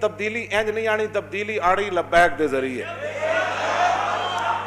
تبدیلی انج نہیں آنی، تبدیلی آنی لبیک دے ذریعے.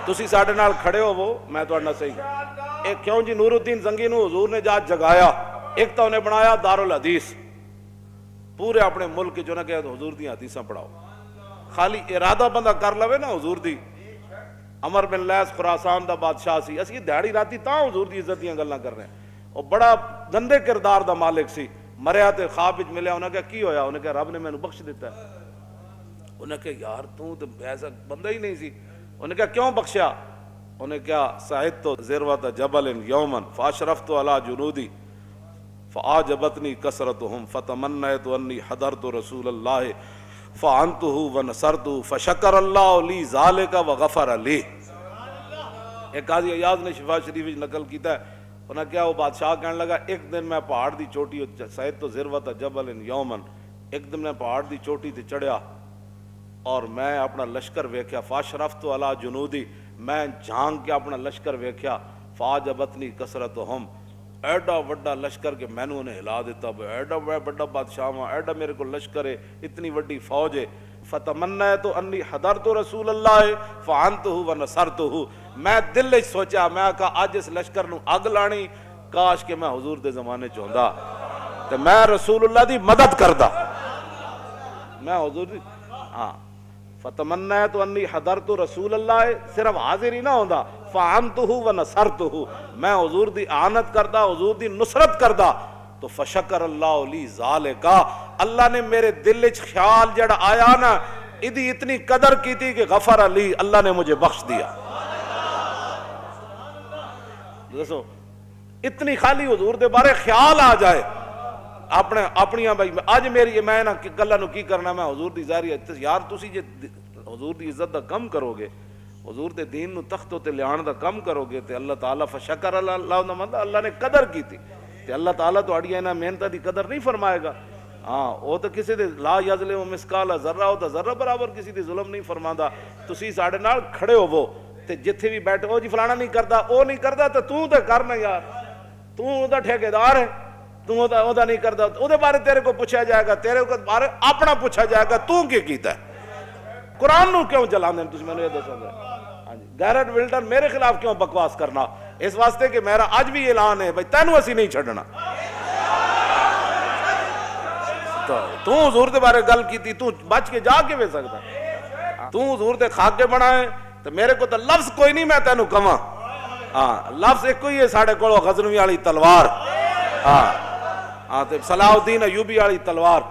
تسی ساڈے نال کھڑے ہوو، میں تہاڈے نال صحیح ایک کیوں جی نور الدین زنگی نو حضور نے جا جگایا، ایک تو انہیں بنایا دارالحدیث پورے اپنے ملک جو نہ کہ حضور دی حدیثاں پڑھاؤ. خالی ارادہ بندہ کر لوے نا حضور دی. عمر بن لیث خراسان دا بادشاہ سی، اسی دیہڑی راتی تاں حضور دی عزت دیاں گلاں کر رہے ہیں. وہ بڑا گندے کردار دا مالک سی، مریا تے خواب وچ ملیا، انہاں کہا کی ہویا؟ انہاں کہا رب نے مینوں بخش دیتا ہے. انہاں کہا یار تو ایسا بندہ ہی نہیں سی. انہوں نے کہا کیوں بخشیا؟ انہوں نے کہا سعدت ذروۃ جبل یوما فاشرفت علی جنودی فاعجبتنی کثرتهم فتمنیت انی حضرت رسول اللہ فعنته ونصرته فشکر اللہ لی ذالک وغفر لی. ایک قاضی ایاز نے شفا شریف نقل کیتا ہے. انہوں نے کہا وہ بادشاہ کہنے لگا ایک دن میں پہاڑ دی چوٹی سعدت ذروۃ جبل یوما، ایک دن میں پہاڑ دی چوٹی تے چڑھیا اور میں اپنا لشکر ویکھیا. فاشرفت علی جنودی، میں جھانک کے اپنا لشکر ویکھیا. فاعجبتنی کثرتہم، ایڈا وڈا لشکر کہ میں نے انہیں ہلا دیتا، ایڈا بڑا بادشاہ ہاں، ایڈا میرے کو لشکر ہے، اتنی وڈی فوج ہے. فتمنیت انی حضرت رسول اللہ فعنتہ ونصرتہ، میں دل وچ سوچا، میں کہا اج اس لشکر نو اگ لانی، کاش کہ میں حضور دے زمانے چ ہوندا تے میں رسول اللہ دی مدد کردا. میں حضور دی ہاں فتمنیت انی حضرت رسول اللہ، صرف حاضر ہی نہ ہوندا، فعنتہ ونصرتہ، میں حضور دی اعانت کردا، حضور دی نصرت کردا. تو فشکر اللہ لی ذالک، اللہ نے میرے دل وچ خیال جڑا آیا نا، ادی اتنی قدر کی تھی کہ غفر علی، اللہ نے مجھے بخش دیا. دسو اتنی خالی حضور دے بارے خیال آ جائے اپنی بھائی اج میری میں نا گلاں نو کی کرنا، میں حضور دی ظاہری یار تسی جے حضور دی عزت دا کم کرو گے، حضور دے دین نو تختوں تے لیان دا کم کرو گے تے اللہ تعالیٰ فشکر اللہ دا مطلب اللہ نے قدر کیتی تے اللہ تعالیٰ تہاڈیاں انہاں محنتاں دی قدر نہیں فرمائے گا. ہاں وہ تو کسی دے لا یظلم مثقال ذرہ، وہ تو ذرہ برابر کسی دی ظلم نہیں فرماندا. تسی ساڈے نال کھڑے ہوو تے جتھے بھی بیٹھے ہو جی فلانا نہیں کردا، او نہیں کردا تے تو تے کرنا یار، تو دا ٹھیکیدار ہے، تو او دا نہیں کردا، او دے بارے تیرے کو پوچھا جائے گا، تیرے کو بارے اپنا پوچھا جائے گا تو کی کیتا ہے. قرآن نو کیوں جلاندے تسی مینوں یہ دسو گے؟ ہاں جی گیرٹ ولٹن میرے خلاف کیوں بکواس کرنا؟ اس واسطے کہ میرا اج بھی اعلان ہے بھائی تینوں اسی نہیں چھڈنا. تو حضور دے بارے گل کیتی، تو بچ کے جا کے وے سکدا؟ تو حضور دے خاکے بنائے تو میرے کو تو لفظ کوئی نہیں میں تینوں کہاں. ہاں لفظ ایک ہی ہے ساڈے کول، غزنوی والی تلوار. ہاں تے صلاح الدین ایوبی والی تلوار.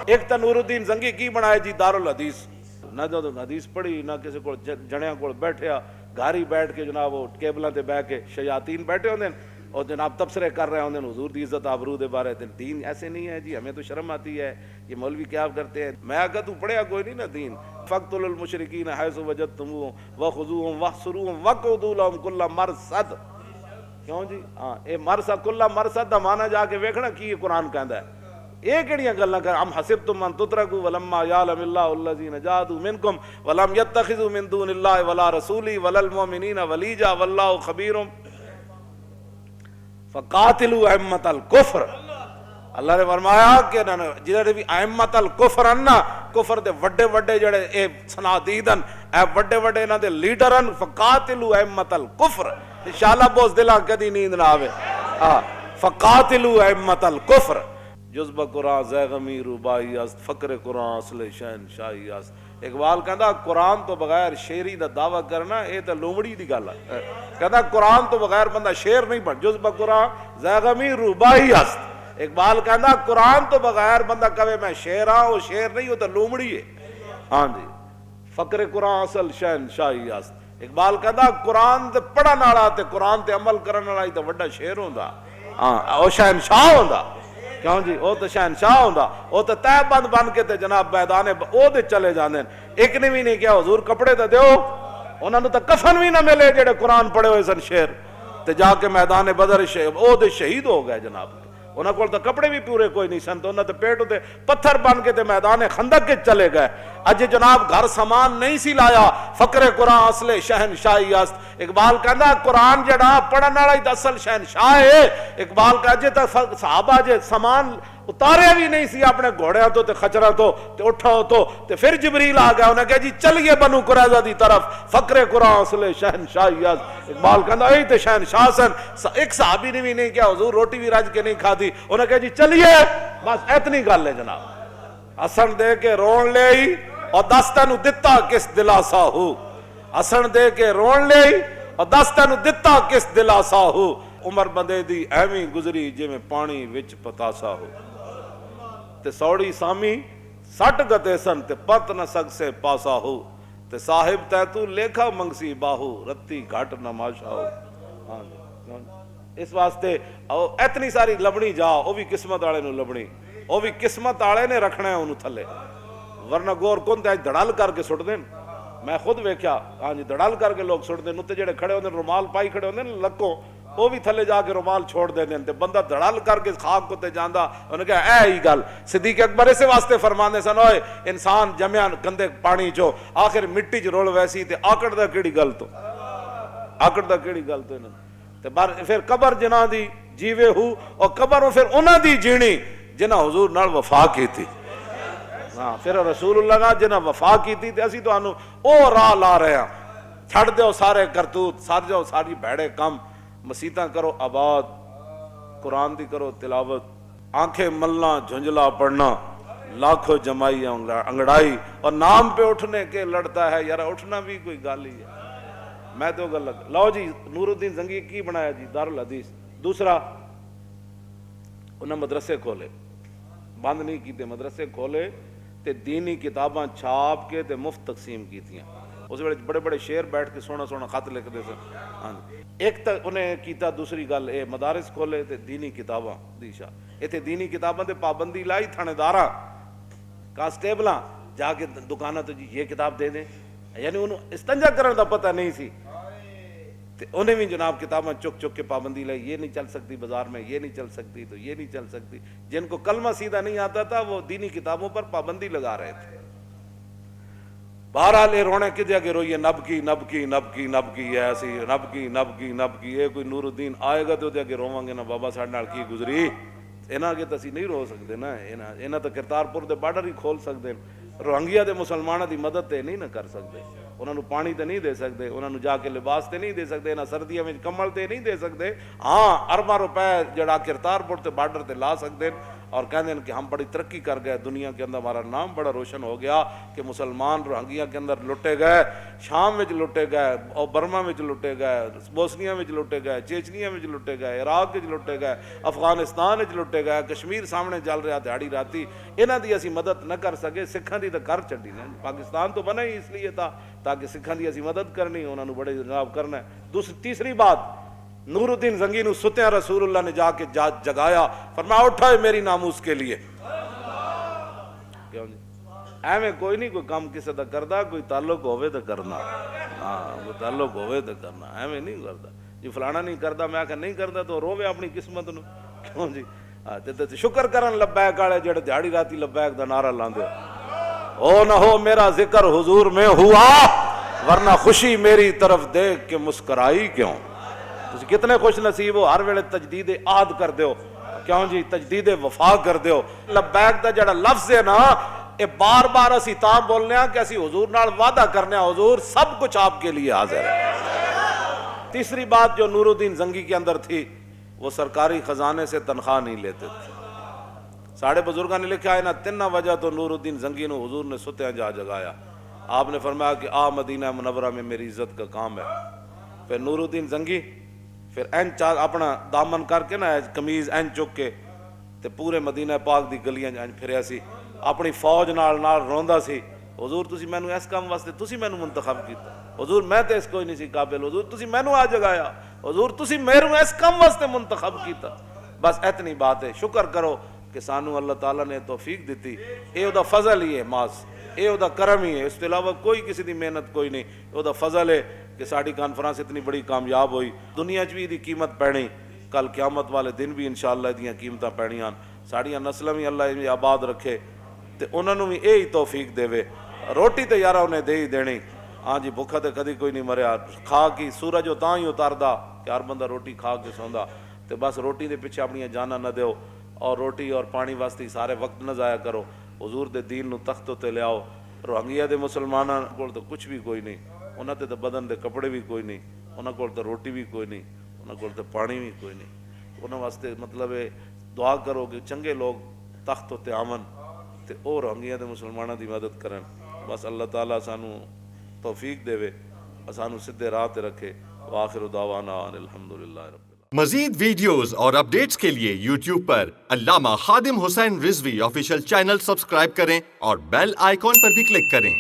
ایک تو نور الدین زنگی کی بنائے جی دارالحدیث، نہ جو حدیث پڑھی نہ کسی کو جڑیاں کو بیٹھیا، گھر ہی بیٹھ کے جناب وہ کیبلاں تے بیٹھ کے شیاطین بیٹھے ہوندے اور جناب تبصرے کر رہے ہوندے حضور دی عزت آبرو دے بارے. دین ایسے نہیں ہے جی، ہمیں تو شرم آتی ہے یہ مولوی کیا کرتے ہیں. میں کہا تو پڑھیا کوئی نہیں نا دین. فقتلوا المشرکین حیث وجدتموہم وخذوہم واحصروہم وقعدوا لہم کل مرصد. کیوں جی ہاں اے مرصد کل مرصد دا معنی جا کے ویکھنا کی قرآن کہندا ہے. یہ کیڑیاں گلاں کر ام حسبتم ان تترکوا ولما یعلم اللہ الذین جاہدوا منکم ولم یتخذوا من دون اللہ ولا رسولہ ولا المؤمنین ولیجا واللہ خبیر فقاتلوا ائمۃ الکفر. اللہ نے فرمایا کہ جڑے بھی ائمۃ الکفر انا کفر دے وڈے وڈے جڑے اے صنادیدن اے وڈے وڈے انہاں دے لیڈرن، فقاتلوا ائمۃ الکفر. انشاءاللہ بوز دلاں کدی نیند نہ آوے. ہاں فقاتلوا ائمۃ الکفر. جذبہ قرآن زیغمی روبائی است، فقر قرآن اصل شہنشاہی است. اقبال کہندا قرآن تو بغیر شیری دا دعویٰ کرنا اے تے لومڑی دی گل ہے. کہندا قرآن تو بغیر بندہ شیر نہیں پڑھ. جذبہ قرآن زیغمی روبائی است. اقبال کہندا قرآن تو بغیر بندہ کہے میں شیر ہاں، وہ شیر نہیں، وہ تو لومڑی ہے. ہاں جی فقر قرآن اصل شہنشاہی است. اقبال کہندا قرآن تے پڑھن والا تے قرآن تے عمل کرن والا تے وڈا شیر ہوندا. ہاں او شہنشاہ ہوندا. کیوں جی وہ تو شہنشاہ ہوندا، وہ تو تہ بند بن کے تے جناب میدان او دے چلے جاندے. ایک نے بھی نہیں کیا حضور کپڑے تے دیو، انہاں نوں تے کفن بھی نہ ملے جڑے قرآن پڑھے ہوئے سن شیر تے جا کے میدان بدر او دے شہید ہو گئے جناب. انہاں کول تے کپڑے بھی پورے کوئی نہیں سن، تو انہاں تے پیٹ تے پتھر بن کے تے میدان خندق کے چلے گئے. اج جناب گھر سامان نہیں سی لایا فقر قرآن اصل شہنشاہی است اقبال کہندا قرآن جڑا پڑھن والا ہی اصل شہنشاہ ہے اقبال کہ اجے تک صحابہ جے سامان اتارے بھی نہیں سی اپنے گھوڑیاں تو تے خچراں تو تے اٹھاؤ تو تے پھر جبریل آ گیا انہیں کہا جی چلیے بنو قریظہ دی طرف فقر قرآن اصل شہنشاہی است اقبال کہندا یہی تے شہنشاہ سن ایک صحابی نے بھی نہیں کیا حضور روٹی بھی رج کے نہیں کھادی انہیں کہا جی چلیے بس اتنی گل ہے جناب ہسن دے کے رون لے ہی اور دس تینو دتا کس دلاسا ہو ہسن دے کے رون لے ہی اور دس تینو دتا کس دلاسا ہو عمر بندے دی ایویں گزری جے میں پانی وچ پتاسا ہو تے سوڑی سامی سٹ گتے سن تے پت نہ سگ سے پاسا ہو تے صاحب تے تو لیکھا منگسی باہو رتی گھٹ نماشا ہو اس واسطے اتنی ساری لبنی جا وہ بھی قسمت والے نو لبنی وہ بھی قسمت والے نے رکھنا ہے انہوں تھلے ورنہ گور کون تے دڑال کر کے سٹ دین میں خود ویکھیا ہاں جی دڑال کر کے لوگ سٹ دین تے جڑے کھڑے ہوندے رومال پائی کھڑے ہوندے لکوں وہ بھی تھلے جا کے رومال چھوڑ دے دیں تے بندہ دڑال کر کے خاک کو تے جاندا انہوں نے کہا اے ہی گل صدیق اکبر اسے واسطے فرماندے سن اوئے انسان جمعیاں کندے پانی چو آخر مٹی چ رول ویسی تے آکڑ دا کیڑی گل تو آکڑ دا کیڑی گل تو انہوں تے پھر قبر جنہاں دی جیوے ہو اور قبر پھر انہاں دی جینی جنہاں حضور نال وفا کی تھی ہاں پھر رسول اللہ نال جنہاں وفا کی تھی تے اسی تو انہوں او راہ لا رہے ہیں چھڑ دیو سارے کرتوت سار جاؤ ساری بھیڑے کم مسیتاں کرو آباد قرآن دی کرو تلاوت آنکھیں ملنا جھنجلا پڑھنا لاکھوں جمائی انگڑائی اور نام پہ اٹھنے کے لڑتا ہے یار اٹھنا بھی کوئی گال ہی ہے میں تو گل لگ لو جی نور الدین زنگی کی بنایا جی دارالحدیث دوسرا انہیں مدرسے کھولے بند نہیں کیتے مدرسے کھولے تے دینی کتاباں چھاپ کے تے مفت تقسیم کی تھیں اس ویلے بڑے بڑے شعر بیٹھ کے سونا سونا خط لکھ دے سن ہاں ایک تک انہیں کیتا دوسری گل اے مدارس کھولے تے دینی کتاباں دیشا ایتھے دینی کتاباں تے پابندی لائی تھانے داراں کانسٹیبلاں جا کے دکاناں تو جی یہ کتاب دے دیں یعنی انہوں استنجا کرنے دا پتہ نہیں سی تے انہیں بھی جناب کتاباں چک چک کے پابندی لائی یہ نہیں چل سکتی بازار میں یہ نہیں چل سکتی تو یہ نہیں چل سکتی جن کو کلمہ سیدھا نہیں آتا تھا وہ دینی کتابوں پر پابندی لگا رہے تھے بہرحال یہ رونے کے جگہ روئیے نبکی نبکی نبکی نبکی ایسی نبکی نبکی نبکی یہ کوئی نور الدین آئے گا تو جگہ روواں گے نا بابا ساڈے نال کی گزری انہاں کے تسی نہیں رو سکتے نا انہاں تو کرتارپور دے بارڈر ہی کھول سکتے روہنگیا دے مسلمانوں دی مدد تے نہیں نہ کر سکتے انہوں نے پانی تے نہیں دے سکتے انہوں نے جا کے لباس تے نہیں دے سکتے انہاں سردیاں میں کمل تے نہیں دے سکتے ہاں ارباں روپے جڑا کرتارپور تے بارڈر تے لا سکتے اور کہتے ہیں کہ ہم بڑی ترقی کر گئے دنیا کے اندر ہمارا نام بڑا روشن ہو گیا کہ مسلمان روہنگیا کے اندر لٹے گئے شام میں لٹے گئے اور برما میں لٹے گئے بوسنیا میں لٹے گئے چیچنیا میں لٹے گئے عراق میں لٹے گئے افغانستان میں لٹے گئے کشمیر سامنے چل رہا دیہڑی راتی انہاں دی اسی مدد نہ کر سکے سکھاں دی تو کر چڈی نا پاکستان تو بنا ہی اس لیے تھا تاکہ سکھاں دی اسی مدد کرنی انہوں نے بڑے جناب کرنا ہے تیسری بات نور الدین زنگی نو ستیاں رسول اللہ نے جا کے جگایا فرمایا اٹھائے میری ناموس کے لیے کیوں جی ایویں کوئی نہیں کوئی کام کسی دا کردا کوئی تعلق ہوئے تو کرنا ہاں کوئی تعلق ہوئے تو کرنا ایویں نہیں کردا جی فلانا نہیں کردا میں آکھا نہیں کردا تو روے اپنی قسمت نو کیوں جی تے شکر کرن لبیک والے جڑے دیہڑی راتی لبیک دا نعرہ لاندے او نہ ہو میرا ذکر حضور میں ہوا ورنہ خوشی میری طرف دیکھ کے مسکرائی کیوں کتنے خوش نصیب ہو ہر ویلے تجدید عہد کر دیو کیوں جی تجدید وفا کر دیو لبیک دا جڑا لفظ ہے نا اے بار بار اسی تاں بولنے ہیں کہ اسی حضور نال وعدہ کرنے ہیں حضور سب کچھ آپ کے لیے حاضر ہے تیسری بات جو نور الدین زنگی کے اندر تھی وہ سرکاری خزانے سے تنخواہ نہیں لیتے تھے ساڑھے بزرگاں نے لکھا ہے نا تین وجہ تو نور الدین زنگی نو حضور نے ستیاں جا جگایا آپ نے فرمایا کہ آ مدینہ منورہ میں میری عزت کا کام ہے پھر نور الدین زنگی پھر این اپنا دامن کر کے نا کمیز این چک کے تے پورے مدینہ پاک دی گلیاں این پھریا سی اپنی فوج نال روندا سی حضور تسی مینوں اس کام واسطے تسی مینوں منتخب کیتا حضور میں تے اس کوئی نہیں سی قابل حضور تسی مینوں آ جگایا حضور تسی میرے اس کام واسطے منتخب کیتا بس اتنی بات ہے شکر کرو کہ سانو اللہ تعالیٰ نے توفیق دیتی اے او دا فضل ہی ہے ماس اے او دا کرم ہی ہے اس کے علاوہ کوئی کسی دی محنت کوئی نہیں او دا فضل ہے کہ ساڑی کانفرنس اتنی بڑی کامیاب ہوئی دنیا چ بھی دی قیمت پینی کل قیامت والے دن بھی انشاءاللہ دیاں قیمتاں پینیاں ساڑیاں نسلاں بھی اللہ آباد رکھے تے انہاں نوں بھی یہی توفیق دے روٹی تو یار انہیں دے ہی دینی. ہاں جی بھوکا تو کدی کوئی نہیں مریا. کھا کی سورج تاں ہی اتاردا کہ ہر بندہ روٹی کھا کے سوندا. تو بس روٹی دے پیچھے اپنی جاناں نہ دیو, اور روٹی اور پانی واسطے سارے وقت نہ ضائع کرو. حضور دے دین نو تخت تے لیاؤ. روہنگیا دے مسلماناں کول تو کچھ بھی کوئی نہیں, انہاں تے تو بدن دے کپڑے بھی کوئی نہیں, انہاں کول تو روٹی بھی کوئی نہیں, انہاں کول تو پانی بھی کوئی نہیں. انہاں واسطے مطلب ہے دعا کرو کہ چنگے لوگ تخت تے آون تے او روہنگیا دے مسلماناں دی مدد کرن. بس اللہ تعالیٰ سانو توفیق دے وے, سانو سدھے راہ تے رکھے. وآخر دعوانا ان الحمدللہ رب العالمین. مزید ویڈیوز اور اپڈیٹس کے لیے یوٹیوب پر علامہ Khadim Hussain Rizvi official channel subscribe کریں اور بیل آئیکن پر بھی کلک کریں.